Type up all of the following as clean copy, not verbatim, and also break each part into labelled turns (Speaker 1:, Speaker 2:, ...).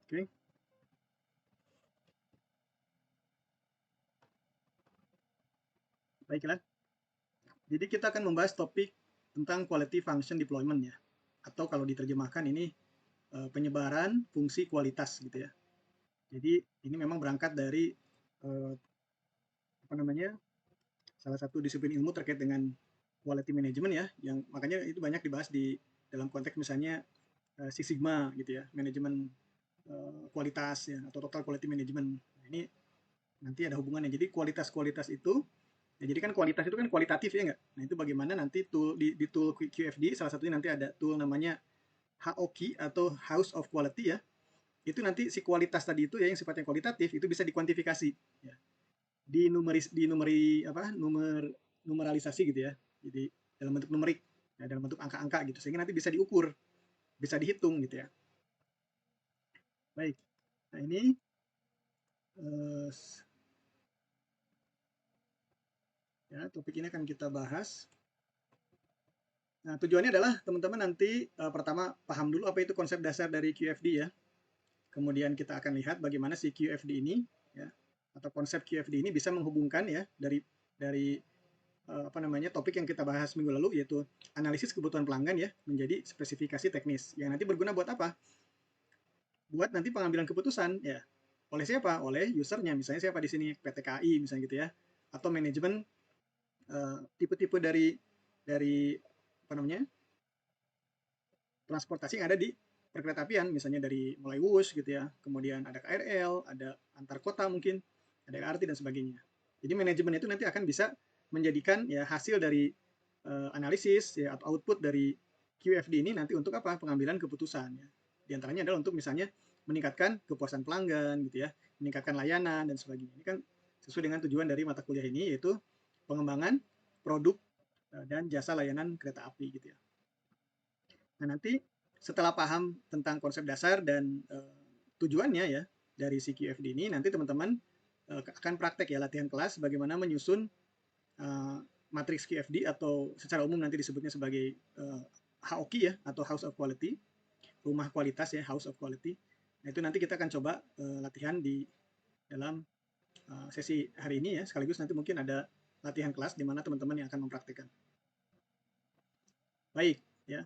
Speaker 1: Oke. Baiklah. Jadi kita akan membahas topik tentang quality function deployment ya. Atau kalau diterjemahkan ini penyebaran fungsi kualitas gitu ya. Jadi ini memang berangkat dari apa namanya? Salah satu disiplin ilmu terkait dengan quality management ya, yang makanya itu banyak dibahas di dalam konteks misalnya Six Sigma gitu ya, manajemen kualitas ya, atau total quality management. Nah, ini nanti ada hubungannya. Jadi kualitas-kualitas itu, ya jadi kan kualitas itu kan kualitatif ya nggak? Nah itu bagaimana nanti tool di tool QFD salah satunya nanti ada tool namanya HOQ atau House of Quality ya. Itu nanti si kualitas tadi itu ya yang sifatnya kualitatif itu bisa dikuantifikasi ya. Numeralisasi gitu ya. Jadi dalam bentuk numerik, ya, dalam bentuk angka-angka gitu sehingga nanti bisa diukur, bisa dihitung gitu ya. Baik. Nah, ini eh, ya topik ini akan kita bahas. Nah, tujuannya adalah teman-teman nanti pertama paham dulu apa itu konsep dasar dari QFD ya. Kemudian kita akan lihat bagaimana si QFD ini ya atau konsep QFD ini bisa menghubungkan ya dari apa namanya topik yang kita bahas minggu lalu yaitu analisis kebutuhan pelanggan ya menjadi spesifikasi teknis yang nanti berguna buat apa? Buat nanti pengambilan keputusan ya. Oleh siapa? Oleh usernya. Misalnya siapa di sini PT KAI misalnya gitu ya. Atau manajemen tipe-tipe dari apa namanya? Transportasi yang ada di perkeretaapian misalnya dari mulai WUS gitu ya. Kemudian ada KRL, ada antar kota mungkin, ada LRT dan sebagainya. Jadi manajemen itu nanti akan bisa menjadikan ya hasil dari analisis ya atau output dari QFD ini nanti untuk apa? Pengambilan keputusan ya. Di antaranya adalah untuk misalnya meningkatkan kepuasan pelanggan gitu ya, meningkatkan layanan dan sebagainya. Ini kan sesuai dengan tujuan dari mata kuliah ini yaitu pengembangan produk dan jasa layanan kereta api gitu ya. Nah, nanti setelah paham tentang konsep dasar dan tujuannya ya dari CQFD ini, nanti teman-teman akan praktek ya latihan kelas bagaimana menyusun matriks QFD atau secara umum nanti disebutnya sebagai HOQ ya atau House of Quality, rumah kualitas ya House of Quality. Nah, itu nanti kita akan coba latihan di dalam sesi hari ini ya, sekaligus nanti mungkin ada latihan kelas di mana teman-teman yang akan mempraktikkan. Baik, ya.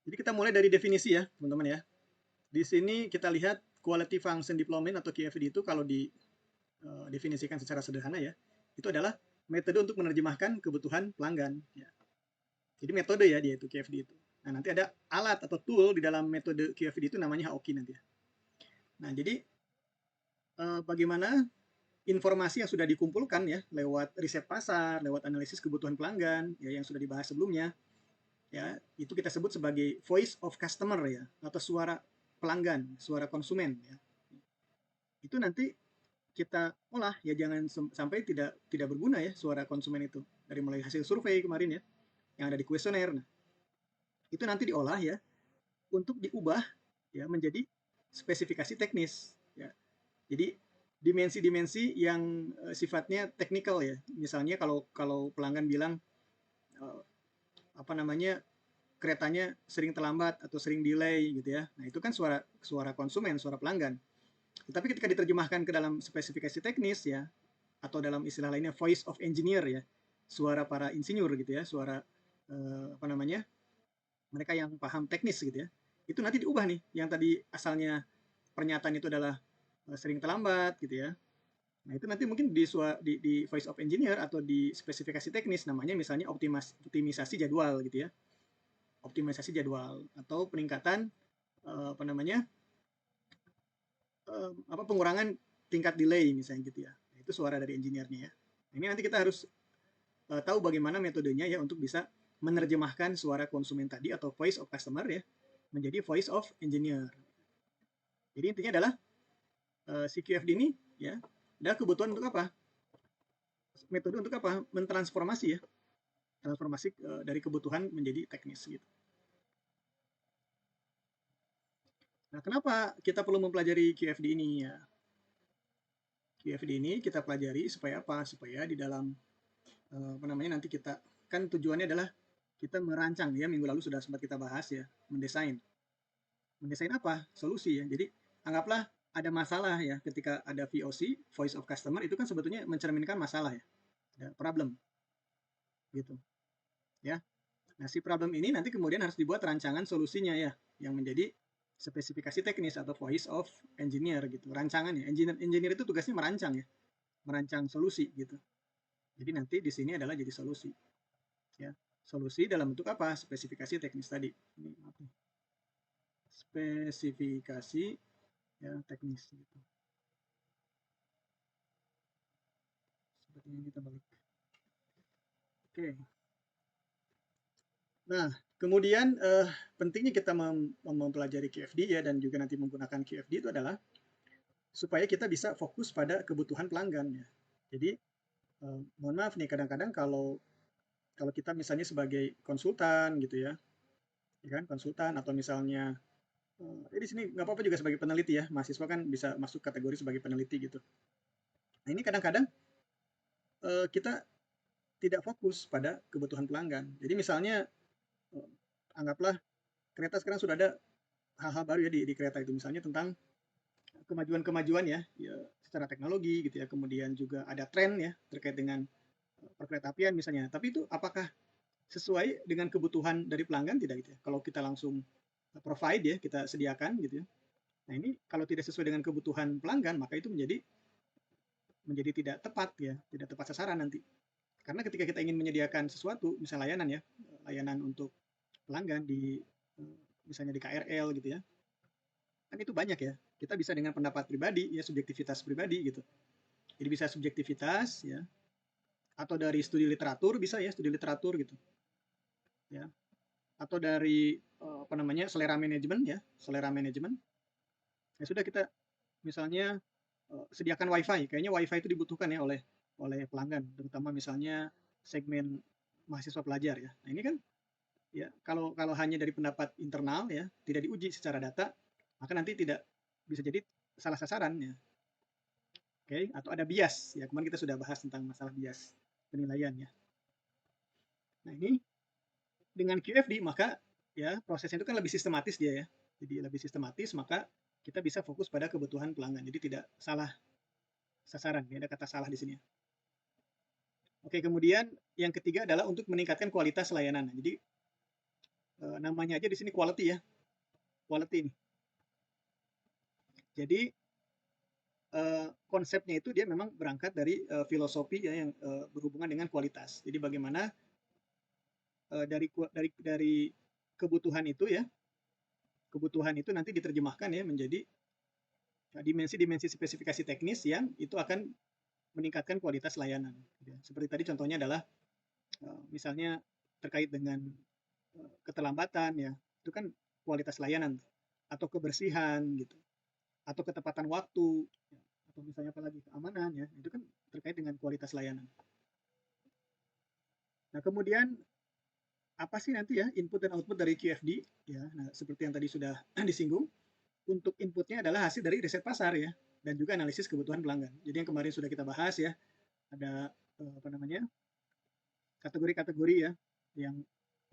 Speaker 1: Jadi kita mulai dari definisi ya, teman-teman ya. Di sini kita lihat quality function deployment atau QFD itu kalau didefinisikan secara sederhana ya, itu adalah metode untuk menerjemahkan kebutuhan pelanggan. Ya. Jadi metode ya dia itu QFD itu. Nah nanti ada alat atau tool di dalam metode QFD itu namanya HOQ nanti ya. Nah jadi bagaimana informasi yang sudah dikumpulkan ya lewat riset pasar, lewat analisis kebutuhan pelanggan ya yang sudah dibahas sebelumnya ya itu kita sebut sebagai voice of customer ya atau suara pelanggan, suara konsumen ya. Itu nanti kita olah ya jangan sampai tidak tidak berguna ya suara konsumen itu dari mulai hasil survei kemarin ya yang ada di kuesioner. Nah, itu nanti diolah ya untuk diubah ya menjadi spesifikasi teknis ya. Jadi dimensi-dimensi yang sifatnya teknikal ya. Misalnya kalau kalau pelanggan bilang apa namanya keretanya sering terlambat atau sering delay gitu ya. Nah, itu kan suara suara konsumen, suara pelanggan. Tapi ketika diterjemahkan ke dalam spesifikasi teknis ya atau dalam istilah lainnya voice of engineer ya, suara para insinyur gitu ya, suara apa namanya? Mereka yang paham teknis gitu ya. Itu nanti diubah nih yang tadi asalnya pernyataan itu adalah sering terlambat gitu ya. Nah, itu nanti mungkin di voice of engineer atau di spesifikasi teknis namanya misalnya optimisasi jadwal gitu ya. Optimisasi jadwal atau peningkatan apa namanya? Apa pengurangan tingkat delay misalnya gitu ya. Nah, itu suara dari engineer-nya ya. Nah, ini nanti kita harus tahu bagaimana metodenya ya untuk bisa menerjemahkan suara konsumen tadi atau voice of customer ya menjadi voice of engineer. Jadi intinya adalah si QFD ini ya adalah kebutuhan untuk apa? Metode untuk apa? Mentransformasi ya, transformasi dari kebutuhan menjadi teknis gitu. Nah, kenapa kita perlu mempelajari QFD ini ya? QFD ini kita pelajari supaya apa? Supaya di dalam apa namanya nanti kita kan tujuannya adalah kita merancang ya minggu lalu sudah sempat kita bahas ya mendesain apa solusi ya jadi anggaplah ada masalah ya ketika ada VOC, voice of customer, itu kan sebetulnya mencerminkan masalah ya, ada problem gitu ya. Nah, si problem ini nanti kemudian harus dibuat rancangan solusinya ya, yang menjadi spesifikasi teknis atau voice of engineer gitu. Rancangannya, engineer itu tugasnya merancang ya, merancang solusi gitu. Jadi nanti di sini adalah jadi solusi ya. Solusi dalam bentuk apa? Spesifikasi teknis tadi. Ini maaf nih. Spesifikasi ya teknis gitu. Sepertinya kita balik. Oke. Nah, kemudian pentingnya kita mempelajari QFD ya dan juga nanti menggunakan QFD itu adalah supaya kita bisa fokus pada kebutuhan pelanggan ya. Jadi mohon maaf nih kadang-kadang kalau kalau kita misalnya sebagai konsultan gitu ya, ya kan konsultan atau misalnya di sini nggak apa-apa juga sebagai peneliti ya, mahasiswa kan bisa masuk kategori sebagai peneliti gitu. Nah ini kadang-kadang kita tidak fokus pada kebutuhan pelanggan. Jadi misalnya anggaplah kereta sekarang sudah ada hal-hal baru ya di kereta itu misalnya tentang kemajuan-kemajuan ya, ya secara teknologi gitu ya, kemudian juga ada tren ya terkait dengan perkeretaapian misalnya. Tapi itu apakah sesuai dengan kebutuhan dari pelanggan tidak gitu ya? Kalau kita langsung provide ya, kita sediakan gitu ya. Nah ini kalau tidak sesuai dengan kebutuhan pelanggan, maka itu menjadi tidak tepat ya, tidak tepat sasaran nanti. Karena ketika kita ingin menyediakan sesuatu, misalnya layanan ya, layanan untuk pelanggan di misalnya di KRL gitu ya, kan itu banyak ya. Kita bisa dengan pendapat pribadi ya, subjektivitas pribadi gitu. Jadi bisa subjektivitas ya, atau dari studi literatur bisa ya, studi literatur gitu ya, atau dari apa namanya selera manajemen ya, selera manajemen. Ya sudah kita misalnya sediakan wifi, kayaknya wifi itu dibutuhkan ya oleh pelanggan, terutama misalnya segmen mahasiswa pelajar ya. Nah ini kan ya kalau kalau hanya dari pendapat internal ya, tidak diuji secara data, maka nanti tidak bisa jadi salah sasaran ya. Oke, atau ada bias ya. Kemarin kita sudah bahas tentang masalah bias penilaian ya. Nah ini dengan QFD maka ya prosesnya itu kan lebih sistematis dia ya. Jadi lebih sistematis maka kita bisa fokus pada kebutuhan pelanggan. Jadi tidak salah sasaran. Ya, ada kata salah di sini. Oke, kemudian yang ketiga adalah untuk meningkatkan kualitas layanan. Jadi namanya aja di sini quality ya, quality ini. Jadi konsepnya itu dia memang berangkat dari filosofi ya yang berhubungan dengan kualitas. Jadi bagaimana dari kebutuhan itu ya, kebutuhan itu nanti diterjemahkan ya menjadi dimensi-dimensi spesifikasi teknis yang itu akan meningkatkan kualitas layanan. Seperti tadi contohnya adalah misalnya terkait dengan keterlambatan ya, itu kan kualitas layanan atau kebersihan gitu, atau ketepatan waktu, atau misalnya apalagi keamanan ya, itu kan terkait dengan kualitas layanan. Nah kemudian apa sih nanti ya input dan output dari QFD ya? Nah seperti yang tadi sudah disinggung, untuk inputnya adalah hasil dari riset pasar ya, dan juga analisis kebutuhan pelanggan. Jadi yang kemarin sudah kita bahas ya, ada apa namanya kategori-kategori ya, yang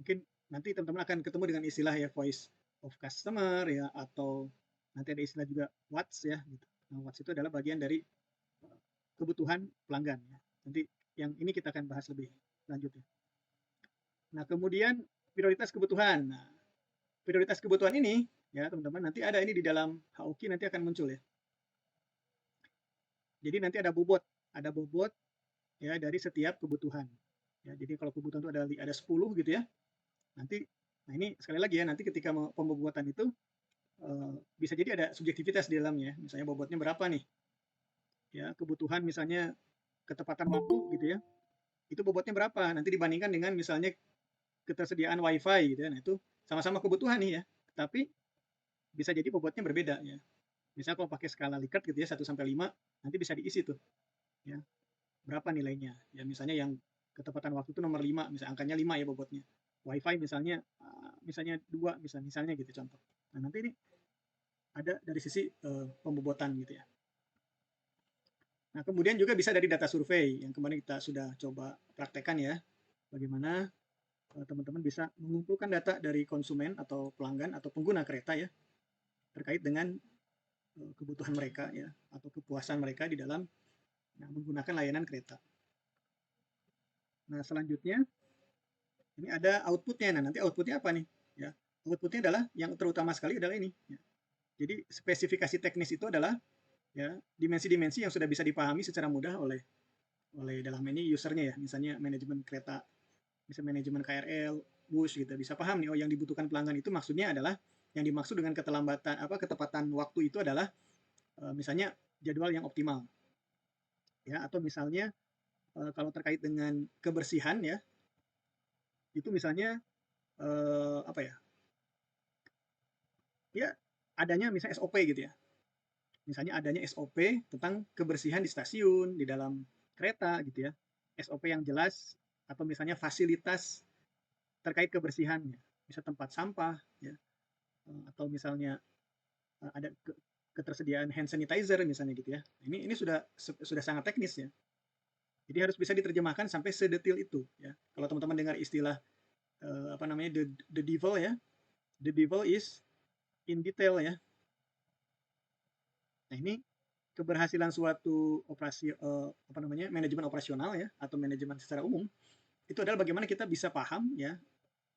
Speaker 1: mungkin nanti teman-teman akan ketemu dengan istilah ya voice of customer ya, atau nanti ada istilah juga what's ya gitu. Nah, what's itu adalah bagian dari kebutuhan pelanggan ya. Nanti yang ini kita akan bahas lebih lanjut ya. Nah, kemudian prioritas kebutuhan. Nah, prioritas kebutuhan ini ya teman-teman nanti ada ini di dalam HOQ nanti akan muncul ya. Jadi nanti ada bobot ya dari setiap kebutuhan. Ya, jadi kalau kebutuhan itu ada 10 gitu ya. Nanti nah ini sekali lagi ya nanti ketika pembobotan itu bisa jadi ada subjektivitas di dalamnya. Misalnya bobotnya berapa nih? Ya, kebutuhan misalnya ketepatan waktu gitu ya. Itu bobotnya berapa? Nanti dibandingkan dengan misalnya ketersediaan wifi gitu ya. Nah, itu sama-sama kebutuhan nih ya. Tapi bisa jadi bobotnya berbeda ya. Misalnya kalau pakai skala Likert gitu ya 1 sampai 5 nanti bisa diisi tuh ya. Berapa nilainya? Ya misalnya yang ketepatan waktu itu nomor 5, misalnya angkanya 5 ya bobotnya. Wifi misalnya 2 misalnya gitu contoh. Nah, nanti ini ada dari sisi pembobotan gitu ya. Nah, kemudian juga bisa dari data survei yang kemarin kita sudah coba praktekkan ya. Bagaimana teman-teman bisa mengumpulkan data dari konsumen atau pelanggan atau pengguna kereta ya terkait dengan kebutuhan mereka ya, atau kepuasan mereka di dalam menggunakan layanan kereta. Nah, selanjutnya ini ada outputnya. Nah, nanti outputnya apa nih? Ya, outputnya adalah yang terutama sekali adalah ini. Ya. Jadi spesifikasi teknis itu adalah ya dimensi-dimensi yang sudah bisa dipahami secara mudah oleh dalam ini usernya ya. Misalnya manajemen kereta, bisa manajemen KRL, bus gitu. Bisa paham nih, oh yang dibutuhkan pelanggan itu maksudnya adalah yang dimaksud dengan ketepatan waktu itu adalah misalnya jadwal yang optimal. Ya, atau misalnya kalau terkait dengan kebersihan ya, itu misalnya apa ya? Ya, adanya misalnya SOP gitu ya. Misalnya adanya SOP tentang kebersihan di stasiun, di dalam kereta gitu ya. SOP yang jelas atau misalnya fasilitas terkait kebersihannya. Bisa tempat sampah ya, atau misalnya ada ketersediaan hand sanitizer misalnya gitu ya. Ini sudah sangat teknis ya. Jadi harus bisa diterjemahkan sampai sedetil itu ya. Kalau teman-teman dengar istilah apa namanya the devil ya, the devil is in detail ya. Nah, ini keberhasilan suatu operasi apa namanya manajemen operasional ya, atau manajemen secara umum itu adalah bagaimana kita bisa paham ya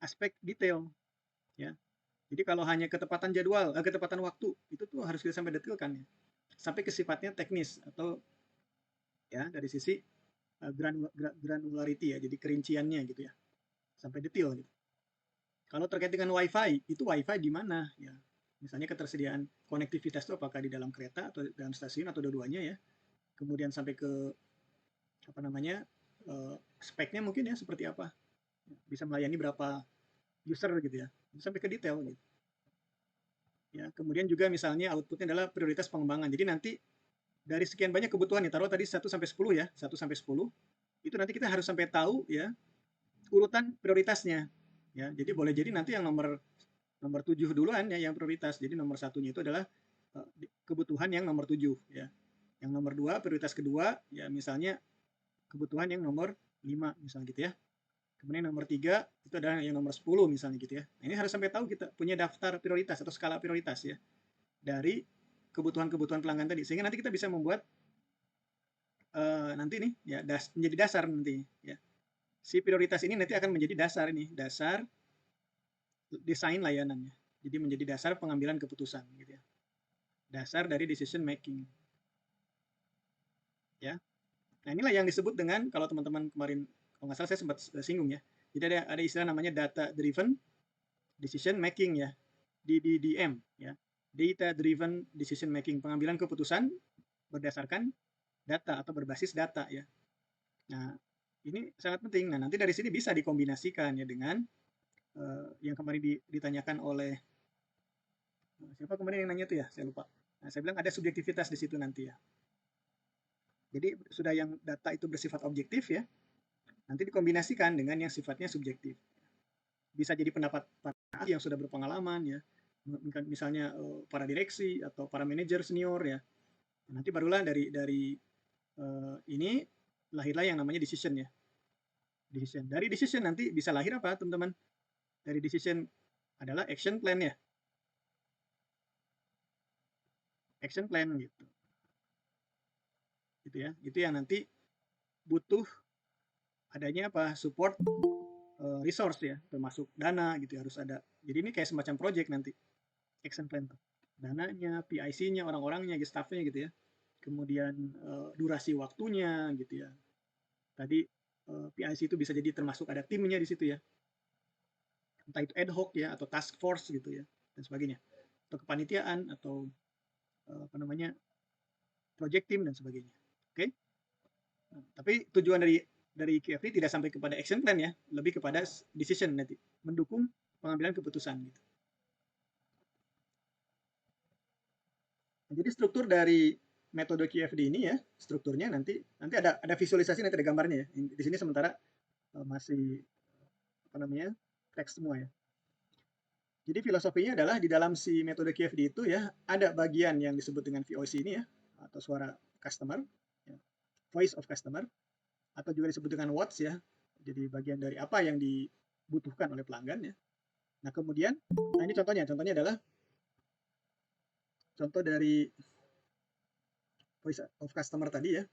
Speaker 1: aspek detail ya. Jadi kalau hanya ketepatan jadwal, ketepatan waktu itu tuh harus kita sampai detilkan ya, sampai ke sifatnya teknis atau ya dari sisi granularity ya, jadi kerinciannya gitu ya, sampai detail gitu. Kalau terkait dengan WiFi, itu WiFi di mana ya? Misalnya ketersediaan konektivitas itu apakah di dalam kereta atau dalam stasiun atau dua-duanya ya. Kemudian sampai ke apa namanya speknya mungkin ya seperti apa, bisa melayani berapa user gitu ya, sampai ke detail gitu. Ya, kemudian juga misalnya outputnya adalah prioritas pengembangan. Jadi nanti dari sekian banyak kebutuhan ya, taruh tadi 1 sampai 10 ya, 1 sampai 10, itu nanti kita harus sampai tahu ya urutan prioritasnya. Ya, jadi boleh jadi nanti yang nomor 7 duluan ya yang prioritas. Jadi nomor satunya itu adalah kebutuhan yang nomor 7 ya. Yang nomor 2 prioritas kedua ya misalnya kebutuhan yang nomor 5 misalnya gitu ya. Kemudian nomor 3 itu adalah yang nomor 10 misalnya gitu ya. Nah, ini harus sampai tahu kita punya daftar prioritas atau skala prioritas ya dari kebutuhan-kebutuhan pelanggan tadi, sehingga nanti kita bisa membuat nanti nih ya menjadi dasar nanti ya. Si prioritas ini nanti akan menjadi dasar ini, dasar desain layanannya. Jadi menjadi dasar pengambilan keputusan gitu ya. Dasar dari decision making. Ya. Nah, inilah yang disebut dengan kalau teman-teman kemarin kalau nggak salah saya sempat singgung ya. Jadi ada istilah namanya data driven decision making ya. DDDM ya. Data driven decision making, pengambilan keputusan berdasarkan data atau berbasis data ya. Nah, ini sangat penting. Nah, nanti dari sini bisa dikombinasikan ya dengan yang kemarin ditanyakan oleh siapa kemarin yang nanya tuh ya, saya lupa. Nah, saya bilang ada subjektivitas di situ nanti ya. Jadi sudah yang data itu bersifat objektif ya, nanti dikombinasikan dengan yang sifatnya subjektif. Bisa jadi pendapat para ahli yang sudah berpengalaman ya, misalnya para direksi atau para manajer senior ya. Nanti barulah dari ini lahirlah yang namanya decision ya. Decision. Dari decision nanti bisa lahir apa teman-teman? Dari decision adalah action plan ya. Action plan gitu. Gitu ya. Itu yang nanti butuh adanya apa? Support resource ya, termasuk dana gitu ya, harus ada. Jadi ini kayak semacam project nanti. Action plan tuh. Dananya, PIC-nya, orang-orangnya, staffnya gitu ya. Kemudian durasi waktunya gitu ya. Tadi PIC itu bisa jadi termasuk ada timnya di situ ya. Entah itu ad hoc ya atau task force gitu ya dan sebagainya. Atau kepanitiaan atau apa namanya project team dan sebagainya. Oke. Nah, tapi tujuan dari QFD tidak sampai kepada action plan ya, lebih kepada decision nanti, mendukung pengambilan keputusan gitu. Nah, jadi struktur dari metode QFD ini ya, strukturnya nanti ada visualisasi, nanti ada gambarnya ya. Di sini sementara masih apa namanya teks semua ya. Jadi filosofinya adalah di dalam si metode QFD itu ya ada bagian yang disebut dengan VOC ini ya, atau suara customer, ya, voice of customer, atau juga disebut dengan WOTS ya. Jadi bagian dari apa yang dibutuhkan oleh pelanggan ya. Nah kemudian, nah ini contohnya adalah contoh dari voice of customer tadi ya.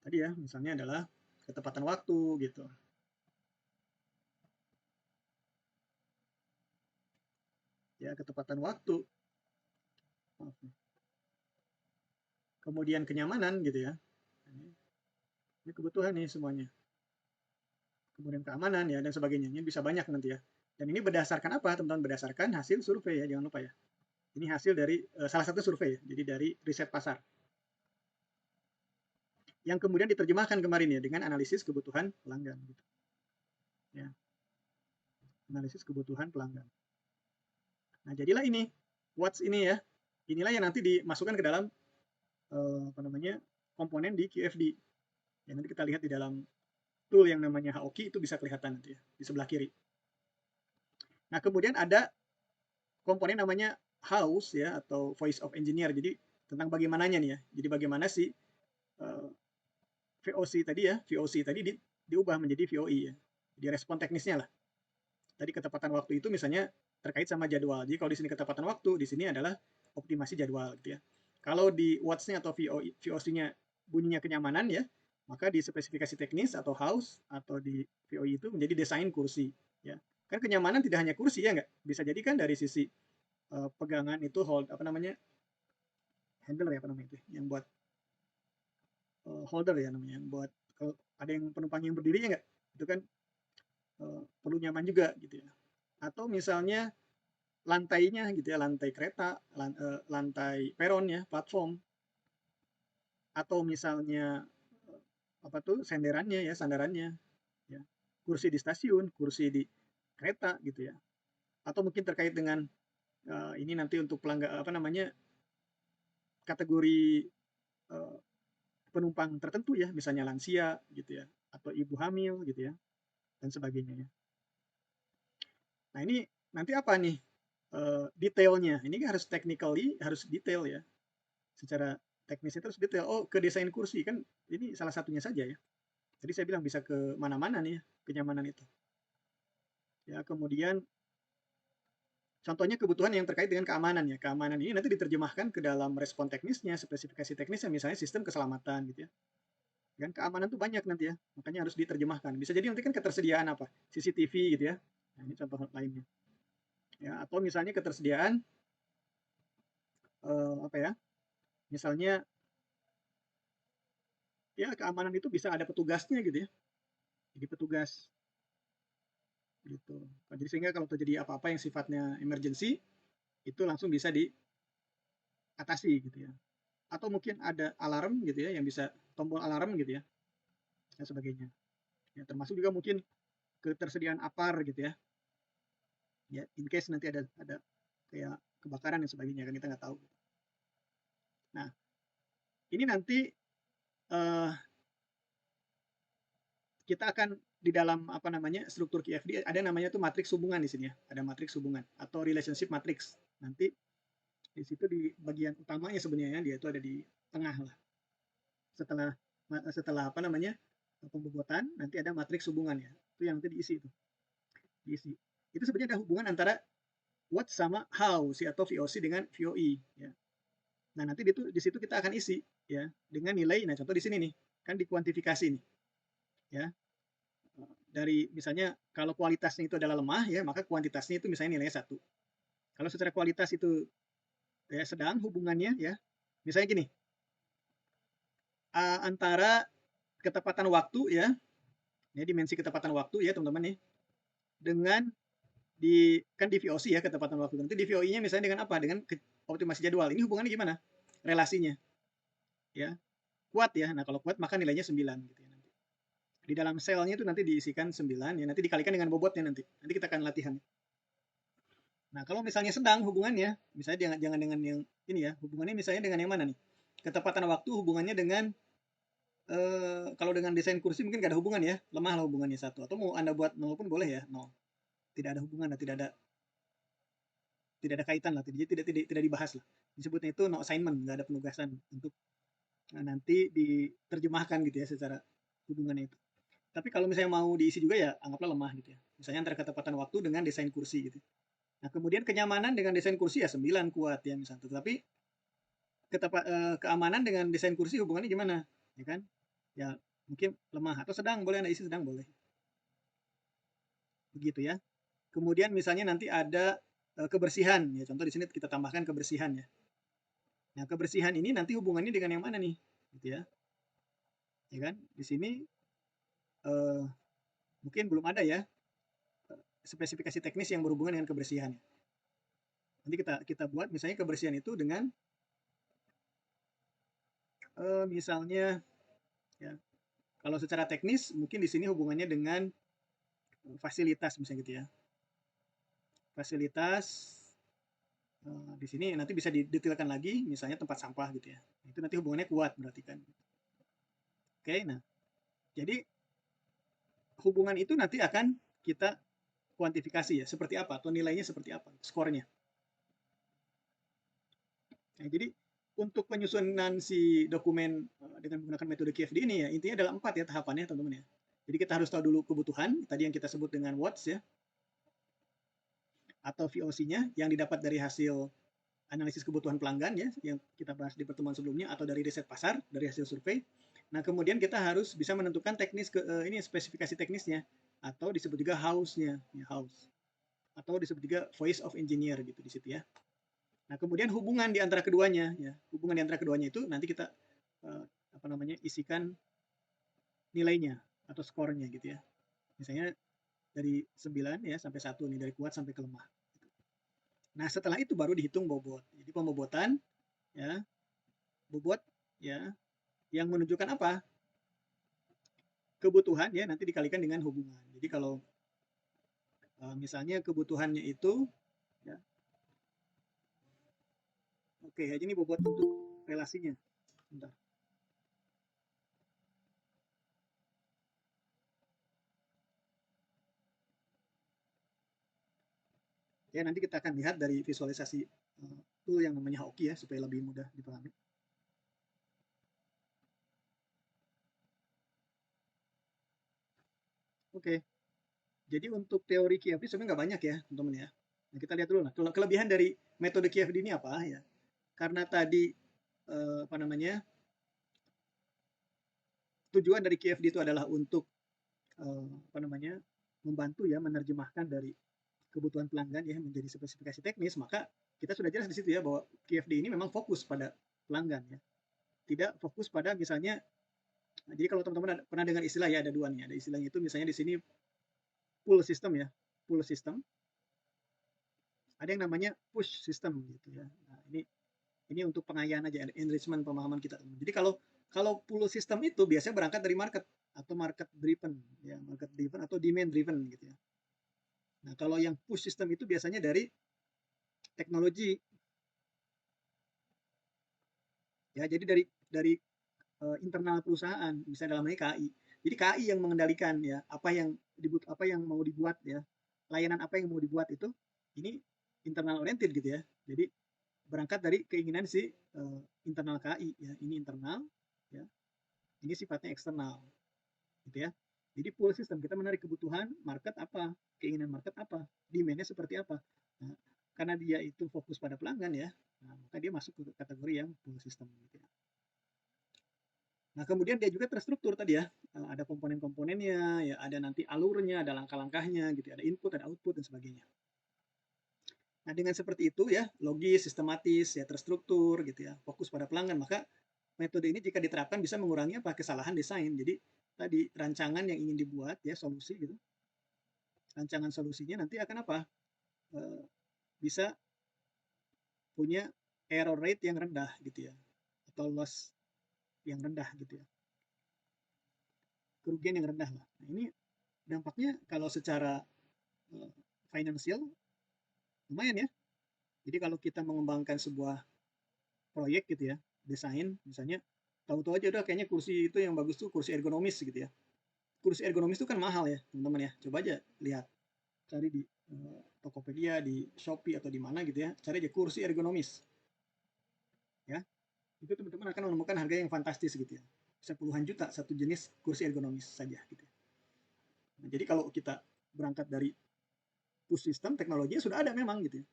Speaker 1: Tadi ya, misalnya adalah ketepatan waktu gitu. Ya, ketepatan waktu. Kemudian kenyamanan gitu ya. Ini kebutuhan nih semuanya. Kemudian keamanan ya dan sebagainya. Ini bisa banyak nanti ya. Dan ini berdasarkan apa, teman-teman? Berdasarkan hasil survei ya, jangan lupa ya. Ini hasil dari salah satu survei ya, jadi dari riset pasar. Yang kemudian diterjemahkan kemarin ya dengan analisis kebutuhan pelanggan. Gitu. Ya, analisis kebutuhan pelanggan. Nah, jadilah ini, Watch ini ya. Inilah yang nanti dimasukkan ke dalam apa namanya komponen di QFD. Ya, nanti kita lihat di dalam tool yang namanya Haoki itu bisa kelihatan nanti ya di sebelah kiri. Nah, kemudian ada komponen namanya House ya atau Voice of Engineer. Jadi tentang bagaimananya nih ya. Jadi bagaimana sih VOC tadi ya, VOC tadi diubah menjadi VOE ya. Jadi respon teknisnya lah. Tadi ketepatan waktu itu misalnya terkait sama jadwal. Jadi kalau di sini ketepatan waktu, di sini adalah optimasi jadwal gitu ya. Kalau di watts-nya atau VOC-nya bunyinya kenyamanan ya, maka di spesifikasi teknis atau house atau di VOE itu menjadi desain kursi ya. Kan kenyamanan tidak hanya kursi ya enggak? Bisa jadi kan dari sisi pegangan itu hold apa namanya? Handle ya apa namanya itu yang buat holder ya namanya, yang buat kalau ada yang penumpang yang berdiri ya enggak? Itu kan perlu nyaman juga gitu ya. Atau misalnya lantainya gitu ya, lantai kereta, lantai peron ya, platform. Atau misalnya apa tuh senderannya ya, sandarannya ya. Kursi di stasiun, kursi di kereta gitu ya. Atau mungkin terkait dengan ini nanti untuk pelanggan apa namanya kategori uh, penumpang tertentu ya, misalnya lansia gitu ya, atau ibu hamil gitu ya, dan sebagainya ya. Nah ini nanti apa nih detailnya? Ini harus technically harus detail ya, secara teknisnya terus detail. Oh ke desain kursi kan ini salah satunya saja ya. Jadi saya bilang bisa ke mana-mana nih ya, kenyamanan itu. Ya kemudian contohnya kebutuhan yang terkait dengan keamanan ya. Keamanan ini nanti diterjemahkan ke dalam respon teknisnya, spesifikasi teknisnya, misalnya sistem keselamatan gitu ya. Dan keamanan tuh banyak nanti ya, makanya harus diterjemahkan. Bisa jadi nanti kan ketersediaan apa? CCTV gitu ya. Nah, ini contoh lainnya. Ya, atau misalnya ketersediaan apa ya? Misalnya ya keamanan itu bisa ada petugasnya gitu ya. Jadi petugas gitu. Jadi sehingga kalau terjadi apa-apa yang sifatnya emergency itu langsung bisa diatasi gitu ya. Atau mungkin ada alarm gitu ya yang bisa tombol alarm gitu ya dan sebagainya. Ya, termasuk juga mungkin ketersediaan APAR gitu ya. Ya, in case nanti ada kayak kebakaran dan sebagainya kan kita nggak tahu. Nah, ini nanti kita akan di dalam apa namanya struktur QFD ada namanya tuh matriks hubungan di sini ya. Ada matriks hubungan atau relationship matrix. Nanti di situ di bagian utamanya sebenarnya dia itu ada di tengah lah. Setelah setelah apa namanya pembobotan nanti ada matriks hubungan ya. Itu yang nanti diisi itu. Diisi. Itu sebenarnya ada hubungan antara what sama how si atau VOC dengan VOE ya. Nah, nanti di situ kita akan isi ya dengan nilai. Nah, contoh di sini nih, kan dikuantifikasi nih ya. Dari misalnya kalau kualitasnya itu adalah lemah ya, maka kuantitasnya itu misalnya nilainya 1. Kalau secara kualitas itu ya sedang hubungannya ya. Misalnya gini, antara ketepatan waktu ya, ini dimensi ketepatan waktu ya teman-teman nih, dengan kan di VOC ya ketepatan waktu. Nanti di VOI-nya misalnya dengan apa? Dengan optimasi jadwal. Ini hubungannya gimana? Relasinya. Ya. Kuat ya. Nah, kalau kuat maka nilainya 9 gitu ya nanti. Di dalam selnya itu nanti diisikan 9 ya, nanti dikalikan dengan bobotnya nanti. Nanti kita akan latihan. Nah, kalau misalnya sedang hubungannya, misalnya jangan dengan yang ini ya, hubungannya misalnya dengan yang mana nih? Ketepatan waktu hubungannya dengan kalau dengan desain kursi mungkin gak ada hubungan ya, lemah lah hubungannya 1. Atau mau Anda buat 0 pun boleh ya, 0. Tidak ada hubungan, tidak ada kaitan lah, jadi tidak dibahas lah. Disebutnya itu no assignment, nggak ada penugasan untuk nanti diterjemahkan gitu ya secara hubungannya itu. Tapi kalau misalnya mau diisi juga ya anggaplah lemah gitu ya. Misalnya antara ketepatan waktu dengan desain kursi gitu. Nah, kemudian kenyamanan dengan desain kursi ya 9 kuat ya misalnya. Tetapi keamanan dengan desain kursi hubungannya gimana? Ya kan? Ya mungkin lemah atau sedang, boleh Anda isi sedang boleh. Begitu ya. Kemudian misalnya nanti ada kebersihan ya. Contoh di sini kita tambahkan kebersihan ya. Nah, kebersihan ini nanti hubungannya dengan yang mana nih? Gitu ya. Ya kan? Di sini mungkin belum ada ya spesifikasi teknis yang berhubungan dengan kebersihan. Nanti kita buat misalnya kebersihan itu dengan misalnya ya, kalau secara teknis mungkin di sini hubungannya dengan fasilitas misalnya gitu ya. Fasilitas di sini nanti bisa didetailkan lagi misalnya tempat sampah gitu ya. Itu nanti hubungannya kuat berarti kan. Oke, nah jadi hubungan itu nanti akan kita kuantifikasi ya, seperti apa atau nilainya seperti apa, skornya. Nah, jadi untuk penyusunan si dokumen dengan menggunakan metode QFD ini ya, intinya adalah 4 ya tahapannya teman-teman ya. Jadi kita harus tahu dulu kebutuhan, tadi yang kita sebut dengan WOTS ya, atau VOC-nya yang didapat dari hasil analisis kebutuhan pelanggan ya, yang kita bahas di pertemuan sebelumnya, atau dari riset pasar, dari hasil survei. Nah, kemudian kita harus bisa menentukan teknis ini spesifikasi teknisnya, atau disebut juga house-nya, ya, house. Atau disebut juga voice of engineer gitu di situ ya. Nah, kemudian hubungan di antara keduanya ya. Hubungan di antara keduanya itu nanti kita isikan nilainya atau skornya gitu ya. Misalnya dari 9 ya sampai 1 nih, dari kuat sampai ke lemah. Nah, setelah itu baru dihitung bobot. Jadi pembobotan ya, bobot ya yang menunjukkan apa? Kebutuhan ya nanti dikalikan dengan hubungan. Jadi kalau misalnya kebutuhannya itu ya, oke, jadi ini bobot untuk relasinya. Bentar. Ya, nanti kita akan lihat dari visualisasi tool yang namanya Hauki ya, supaya lebih mudah dipahami. Oke, jadi untuk teori QFD sebenarnya nggak banyak ya, teman-teman ya. Nah, kita lihat dulu. Nah, kelebihan dari metode QFD ini apa ya? Karena tadi apa namanya, tujuan dari QFD itu adalah untuk apa namanya, membantu ya menerjemahkan dari kebutuhan pelanggan ya menjadi spesifikasi teknis, maka kita sudah jelas di situ ya bahwa QFD ini memang fokus pada pelanggan ya, tidak fokus pada misalnya. Nah, jadi kalau teman-teman pernah dengar istilah ya, ada dua nih, ada istilahnya itu misalnya di sini pull system ya, pull system, ada yang namanya push system gitu ya. Nah, ini untuk pengayaan aja, enrichment pemahaman kita. Jadi kalau pull system itu biasanya berangkat dari market atau market driven ya, market driven atau demand driven gitu ya. Nah, kalau yang push system itu biasanya dari teknologi ya, jadi dari internal perusahaan, misalnya dalam hal ini KI. Jadi KI yang mengendalikan ya apa yang mau dibuat ya, layanan apa yang mau dibuat itu, ini internal oriented gitu ya. Jadi berangkat dari keinginan si internal KI ya, ini internal ya, ini sifatnya eksternal gitu ya. Jadi pull system kita menarik kebutuhan market apa, keinginan market apa, demandnya seperti apa. Nah, karena dia itu fokus pada pelanggan ya, nah, maka dia masuk ke kategori yang pull system gitu ya. Nah, kemudian dia juga terstruktur tadi ya, ada komponen-komponennya, ya ada nanti alurnya, ada langkah-langkahnya gitu, ada input, ada output dan sebagainya. Nah, dengan seperti itu ya, logis, sistematis, ya terstruktur gitu ya, fokus pada pelanggan, maka metode ini jika diterapkan bisa mengurangi apa kesalahan desain. Jadi tadi rancangan yang ingin dibuat ya, solusi gitu. Rancangan solusinya nanti akan apa? Bisa punya error rate yang rendah gitu ya, atau loss yang rendah gitu ya, kerugian yang rendah lah. Nah, ini dampaknya kalau secara financial lumayan ya. Jadi kalau kita mengembangkan sebuah proyek gitu ya, desain misalnya, tahu-tahu aja udah kayaknya kursi itu yang bagus tuh kursi ergonomis gitu ya. Kursi ergonomis itu kan mahal ya teman-teman ya. Coba aja lihat, cari di Tokopedia, di Shopee atau di mana gitu ya, cari aja kursi ergonomis ya. Itu teman-teman akan menemukan harga yang fantastis gitu ya. Bisa puluhan juta satu jenis kursi ergonomis saja gitu ya. Nah, jadi kalau kita berangkat dari push system teknologinya sudah ada memang gitu ya.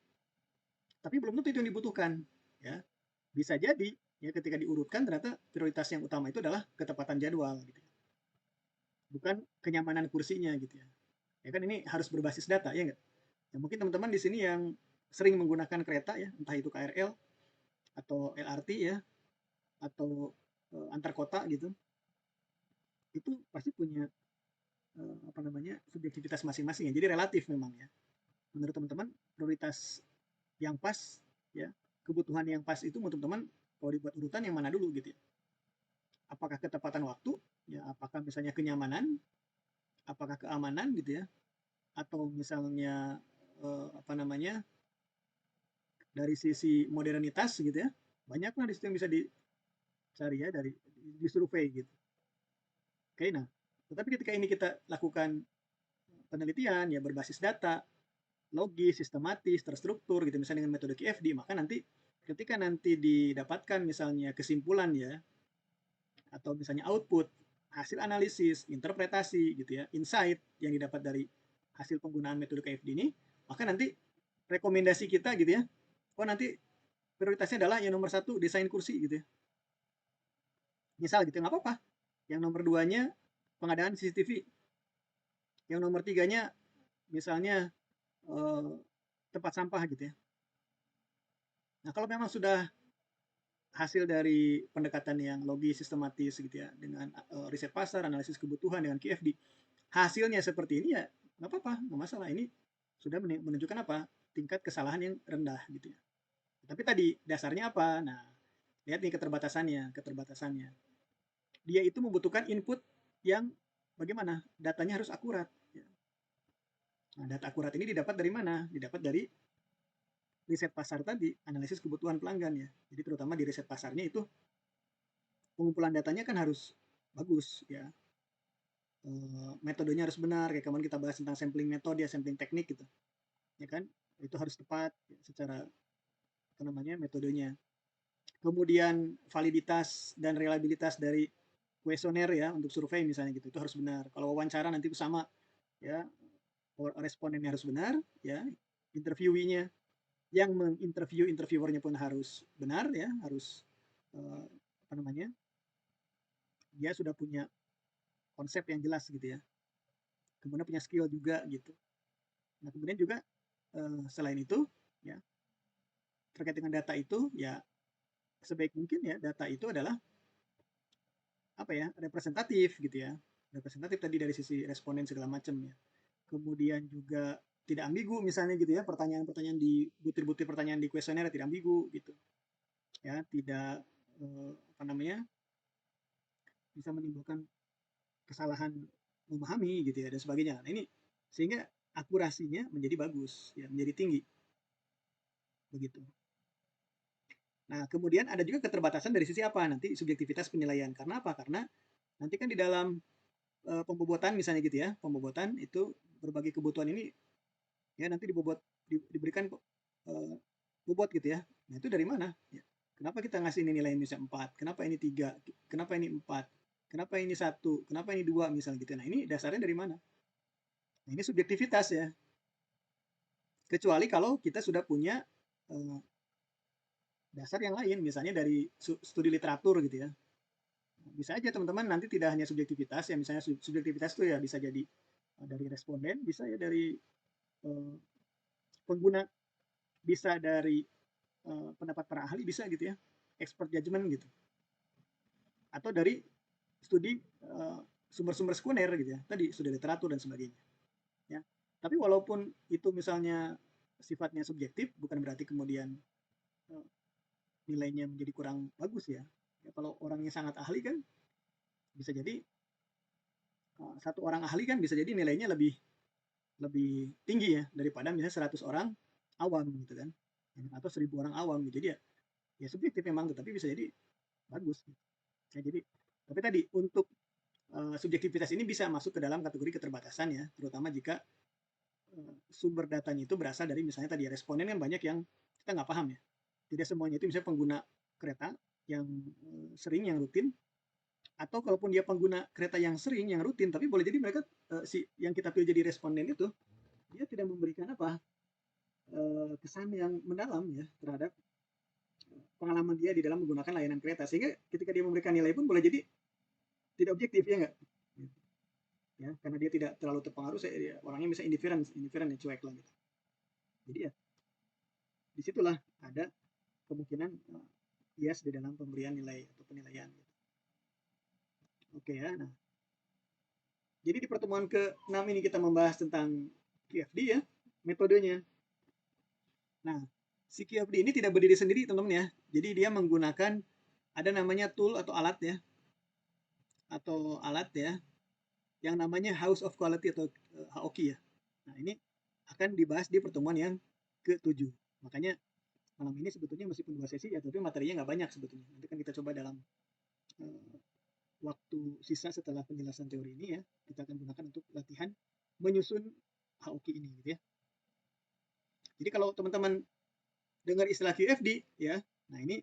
Speaker 1: Tapi belum tentu itu yang dibutuhkan ya. Bisa jadi ya ketika diurutkan ternyata prioritas yang utama itu adalah ketepatan jadwal gitu ya. Bukan kenyamanan kursinya gitu ya. Ya kan ini harus berbasis data ya enggak? Ya mungkin teman-teman di sini yang sering menggunakan kereta ya, entah itu KRL atau LRT ya, atau antar kota gitu, itu pasti punya apa namanya subjektivitas masing-masing ya. Jadi relatif memang ya. Menurut teman-teman prioritas yang pas ya, kebutuhan yang pas itu menurut teman-teman kalau dibuat urutan yang mana dulu gitu ya. Apakah ketepatan waktu ya, apakah misalnya kenyamanan, apakah keamanan gitu ya, atau misalnya apa namanya dari sisi modernitas gitu ya. Banyaklah di situ yang bisa dicari ya dari di survei gitu. Oke, nah, tetapi ketika ini kita lakukan penelitian ya berbasis data, logis, sistematis, terstruktur gitu misalnya dengan metode QFD, maka nanti ketika nanti didapatkan misalnya kesimpulan ya atau misalnya output, hasil analisis, interpretasi gitu ya, insight yang didapat dari hasil penggunaan metode KFD ini, maka nanti rekomendasi kita gitu ya, oh nanti prioritasnya adalah yang nomor satu desain kursi gitu ya. Misal gitu nggak apa-apa. Yang nomor duanya pengadaan CCTV. Yang nomor tiganya misalnya eh, tempat sampah gitu ya. Nah kalau memang sudah hasil dari pendekatan yang logis, sistematis gitu ya, dengan riset pasar, analisis kebutuhan dengan QFD, hasilnya seperti ini ya nggak apa-apa, nggak masalah. Ini sudah menunjukkan apa? Tingkat kesalahan yang rendah gitu ya. Tapi tadi dasarnya apa? Nah, lihat nih keterbatasannya. Dia itu membutuhkan input yang bagaimana? Datanya harus akurat. Ya. Nah, data akurat ini didapat dari mana? Didapat dari riset pasar tadi, analisis kebutuhan pelanggan ya. Jadi terutama di riset pasarnya itu pengumpulan datanya kan harus bagus ya. Metodenya harus benar, kayak kemarin kita bahas tentang sampling metode, sampling teknik gitu. Ya kan? Itu harus tepat ya, secara apa namanya metodenya. Kemudian validitas dan reliabilitas dari kuesioner ya untuk survei misalnya gitu, itu harus benar. Kalau wawancara nanti sama ya, respondennya harus benar ya, interviewinya yang menginterview interviewernya pun harus benar ya, harus apa namanya dia sudah punya konsep yang jelas gitu ya, kemudian punya skill juga gitu. Nah kemudian juga selain itu ya terkait dengan data itu ya sebaik mungkin ya data itu adalah apa ya representatif gitu ya, representatif tadi dari sisi responden segala macam ya. Kemudian juga tidak ambigu misalnya gitu ya, pertanyaan-pertanyaan di butir-butir pertanyaan di kuesioner tidak ambigu gitu ya, tidak apa namanya bisa menimbulkan kesalahan memahami gitu ya dan sebagainya. Nah ini sehingga akurasinya menjadi bagus ya, menjadi tinggi begitu. Nah kemudian ada juga keterbatasan dari sisi apa nanti subjektivitas penilaian. Karena apa? Karena nanti kan di dalam pembobotan misalnya gitu ya, pembobotan itu berbagai kebutuhan ini ya nanti diberikan bobot gitu ya. Nah itu dari mana? Ya. Kenapa kita ngasih ini nilai misalnya 4? Kenapa ini 3? Kenapa ini 4? Kenapa ini 1? Kenapa ini 2 misalnya gitu. Nah ini dasarnya dari mana? Nah, ini subjektivitas ya. Kecuali kalau kita sudah punya dasar yang lain, misalnya dari studi literatur gitu ya. Bisa aja teman-teman nanti tidak hanya subjektivitas ya, misalnya subjektivitas itu ya bisa jadi dari responden, bisa ya dari pengguna, bisa dari pendapat para ahli, bisa gitu ya, expert judgment gitu, atau dari studi sumber-sumber sekunder gitu ya, tadi studi literatur dan sebagainya. Ya, tapi walaupun itu misalnya sifatnya subjektif, bukan berarti kemudian nilainya menjadi kurang bagus ya. Ya kalau orangnya sangat ahli kan bisa jadi satu orang ahli kan bisa jadi nilainya lebih lebih tinggi ya daripada misalnya 100 orang awam gitu kan, atau 1000 orang awam gitu. Jadi ya subjektif memang, tetapi bisa jadi bagus. Ya, jadi tapi tadi untuk subjektivitas ini bisa masuk ke dalam kategori keterbatasan ya, terutama jika sumber datanya itu berasal dari misalnya tadi responden kan banyak yang kita nggak paham ya. Tidak semuanya itu misalnya pengguna kereta yang sering, yang rutin, atau kalaupun dia pengguna kereta yang sering, yang rutin, tapi boleh jadi mereka si yang kita pilih jadi responden itu dia tidak memberikan apa, kesan yang mendalam ya terhadap pengalaman dia di dalam menggunakan layanan kereta, sehingga ketika dia memberikan nilai pun boleh jadi tidak objektif, ya nggak? Ya, karena dia tidak terlalu terpengaruh, dia orangnya bisa indifferent ya, cuek lah gitu. Jadi ya disitulah ada kemungkinan bias di dalam pemberian nilai atau penilaian gitu. Oke ya, nah jadi di pertemuan ke-6 ini kita membahas tentang QFD ya, metodenya. Nah, si QFD ini tidak berdiri sendiri teman-teman ya. Jadi dia menggunakan ada namanya tool atau alat ya, yang namanya House of Quality atau HOQ ya. Nah, ini akan dibahas di pertemuan yang ke-7. Makanya malam ini sebetulnya meskipun 2 sesi ya, tapi materinya nggak banyak sebetulnya. Nanti kan kita coba dalam waktu sisa setelah penjelasan teori ini ya, kita akan gunakan untuk latihan menyusun HOQ ini gitu ya. Jadi kalau teman-teman dengar istilah QFD ya, nah ini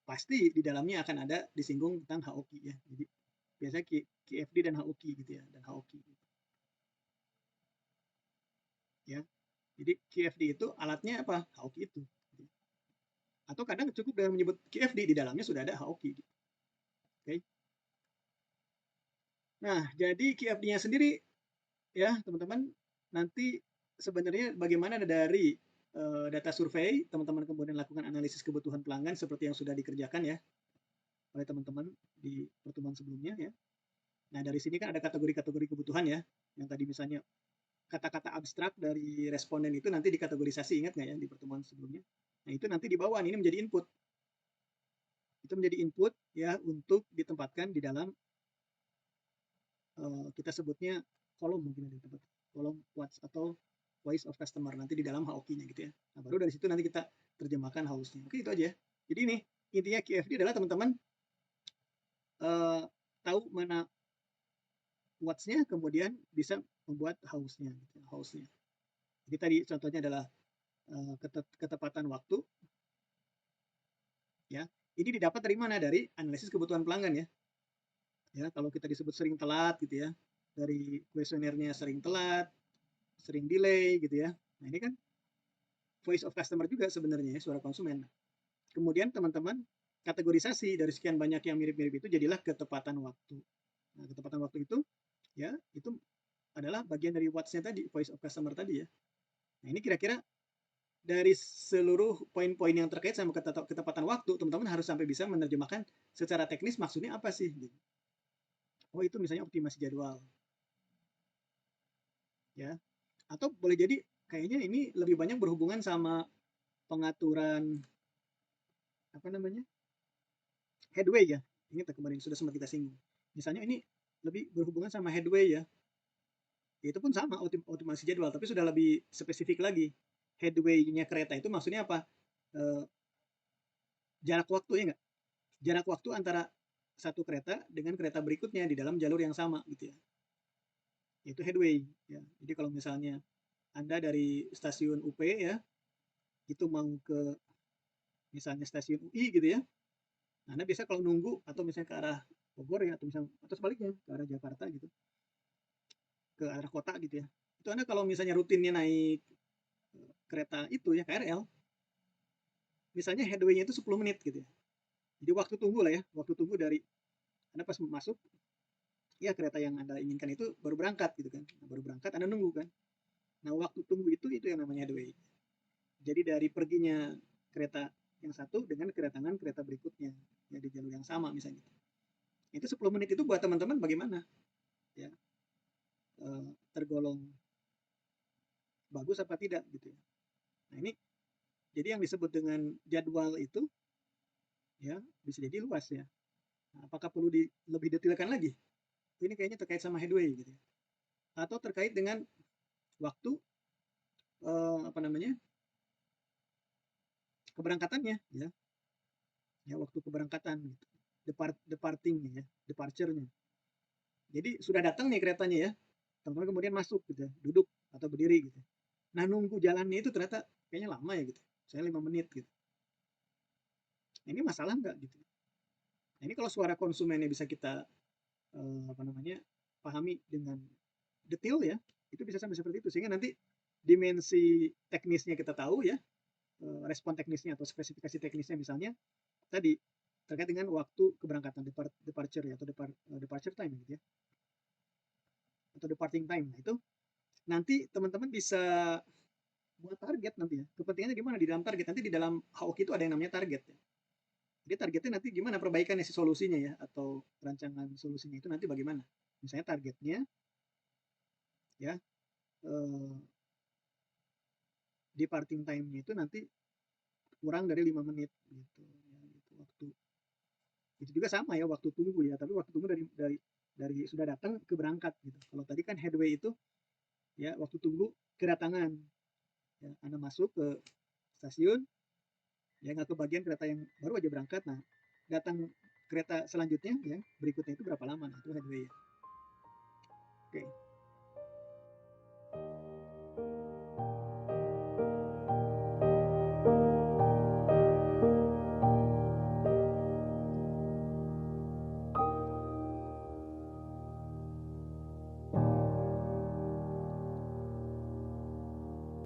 Speaker 1: pasti di dalamnya akan ada disinggung tentang HOQ ya. Jadi biasanya QFD dan HOQ gitu ya, dan HOQ ya. Jadi QFD itu alatnya apa? HOQ itu. Atau kadang cukup dengan menyebut QFD, di dalamnya sudah ada HOQ gitu. Oke. Nah, jadi QFD-nya sendiri ya, teman-teman, nanti sebenarnya bagaimana dari data survei, teman-teman kemudian lakukan analisis kebutuhan pelanggan seperti yang sudah dikerjakan ya oleh teman-teman di pertemuan sebelumnya ya. Nah, dari sini kan ada kategori-kategori kebutuhan ya, yang tadi misalnya kata-kata abstrak dari responden itu nanti dikategorisasi, ingat nggak ya di pertemuan sebelumnya? Nah, itu nanti di bawah ini menjadi input. Itu menjadi input ya untuk ditempatkan di dalam kita sebutnya kolom, mungkin ada tempat kolom what's atau voice of customer nanti di dalam HOQ-nya gitu ya. Nah, baru dari situ nanti kita terjemahkan house-nya. Oke, itu aja. Jadi ini intinya QFD adalah teman-teman tahu mana what's-nya, kemudian bisa membuat house-nya gitu, house-nya. Jadi tadi contohnya adalah ketepatan waktu ya. Ini didapat dari mana? Dari analisis kebutuhan pelanggan ya. Ya, kalau kita disebut sering telat gitu ya, dari kuesionernya sering telat, sering delay gitu ya. Nah, ini kan voice of customer juga sebenarnya ya, suara konsumen. Kemudian teman-teman kategorisasi dari sekian banyak yang mirip-mirip itu jadilah ketepatan waktu. Nah, ketepatan waktu itu ya, itu adalah bagian dari what's-nya tadi, voice of customer tadi ya. Nah, ini kira-kira dari seluruh poin-poin yang terkait sama ketepatan waktu, teman-teman harus sampai bisa menerjemahkan secara teknis maksudnya apa sih. Oh, itu misalnya optimasi jadwal. Ya. Atau boleh jadi kayaknya ini lebih banyak berhubungan sama pengaturan apa namanya? Headway ya. Ini kemarin sudah sempat kita singgung. Misalnya ini lebih berhubungan sama headway ya. Itu pun sama optimasi jadwal, tapi sudah lebih spesifik lagi. Headway-nya kereta itu maksudnya apa? Jarak waktu ya nggak? Jarak waktu antara satu kereta dengan kereta berikutnya di dalam jalur yang sama gitu ya. Itu headway ya. Jadi kalau misalnya Anda dari stasiun UP ya, itu mau ke misalnya stasiun UI gitu ya. Nah, Anda bisa kalau nunggu atau misalnya ke arah Bogor ya, atau misalnya atau sebaliknya ke arah Jakarta gitu, ke arah kota gitu ya. Itu Anda kalau misalnya rutinnya naik kereta itu ya KRL, misalnya headway-nya itu 10 menit gitu ya. Jadi waktu tunggu lah ya, waktu tunggu dari Anda pas masuk, ya kereta yang Anda inginkan itu baru berangkat gitu kan. Nah, baru berangkat Anda nunggu kan. Nah, waktu tunggu itu yang namanya headway. Jadi dari perginya kereta yang satu dengan kedatangan kereta berikutnya ya di jalur yang sama misalnya. Itu 10 menit itu buat teman-teman bagaimana? Ya, tergolong bagus apa tidak gitu ya. Nah, ini jadi yang disebut dengan jadwal itu ya bisa jadi luas ya. Nah, apakah perlu lebih detailkan lagi? Ini kayaknya terkait sama headway gitu ya. Atau terkait dengan waktu apa namanya? Keberangkatannya ya. Ya, waktu keberangkatan gitu. Departing ya, departure-nya. Jadi sudah datang nih keretanya ya. Teman-teman kemudian masuk gitu, duduk atau berdiri gitu. Nah, nunggu jalannya itu ternyata kayaknya lama ya gitu. Saya 5 menit gitu. Nah, ini masalah nggak gitu. Nah, ini kalau suara konsumennya bisa kita apa namanya? Pahami dengan detail ya, itu bisa sampai seperti itu sehingga nanti dimensi teknisnya kita tahu ya, respon teknisnya atau spesifikasi teknisnya misalnya tadi terkait dengan waktu keberangkatan departure ya atau departure time gitu ya atau departing time. Nah, itu nanti teman-teman bisa buat target nanti ya. Kepentingannya gimana di dalam target? Nanti di dalam HOK itu ada yang namanya target ya. Jadi targetnya nanti gimana perbaikannya si solusinya ya atau rancangan solusinya itu nanti bagaimana? Misalnya targetnya ya departing time-nya itu nanti kurang dari 5 menit gitu ya, gitu waktu. Itu juga sama ya waktu tunggu ya, tapi waktu tunggu dari sudah datang ke berangkat gitu. Kalau tadi kan headway itu ya waktu tunggu kedatangan. Ya, Anda masuk ke stasiun, ya nggak kebagian kereta yang baru aja berangkat. Nah, datang kereta selanjutnya ya berikutnya itu berapa lama? Nah, itu headway ya.